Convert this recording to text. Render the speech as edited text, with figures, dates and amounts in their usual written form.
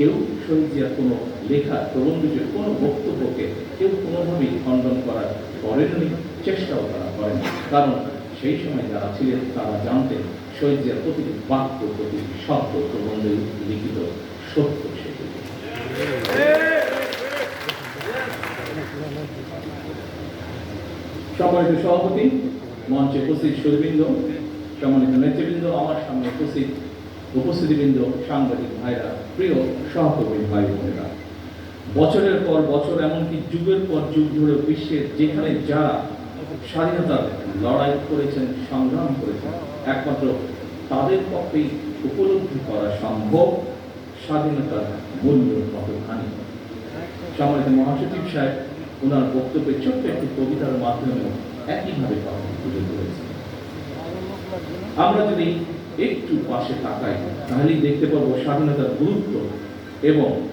কেউ শহীদ জিয়ার কোনো লেখা প্রবন্ধের কোনো বক্তব্যকে কেউ কোনোভাবেই খণ্ডন করার করেননি, চেষ্টাও তারা করেনি। কারণ সেই সময় যারা ছিলেন তারা জানতেন শহীদ জিয়ার প্রতিটি বাক্য, প্রতিটি শব্দ প্রবন্ধে লিখিত সত্য সেগুলি। সম্মানিত সভাপতি, মঞ্চে উপস্থিত সুরবৃন্দ, সম্মানিত নেতৃবৃন্দ, আমার সামনে উপস্থিতিবৃন্দ, সাংবাদিক ভাইরা, প্রিয় সহকর্মী ভাই বোনেরা, বছরের পর বছর, এমনকি যুগের পর যুগ ধরে বিশ্বের যেখানে যারা স্বাধীনতার লড়াই করেছেন, সংগ্রাম করেছেন, একমাত্র তাদের পক্ষেই উপলব্ধি করা সম্ভব স্বাধীনতার মূল্য কতখানি। সম্মানিত মহাসচিব সাহেব ওনার বক্তব্যে ছোট্ট একটি কবিতার মাধ্যমে একইভাবে কথা তুলে ধরেছেন। আমরা যদি একটু পাশে তাকাই তাহলেই দেখতে পাবো স্বাধীনতার গুরুত্ব এবং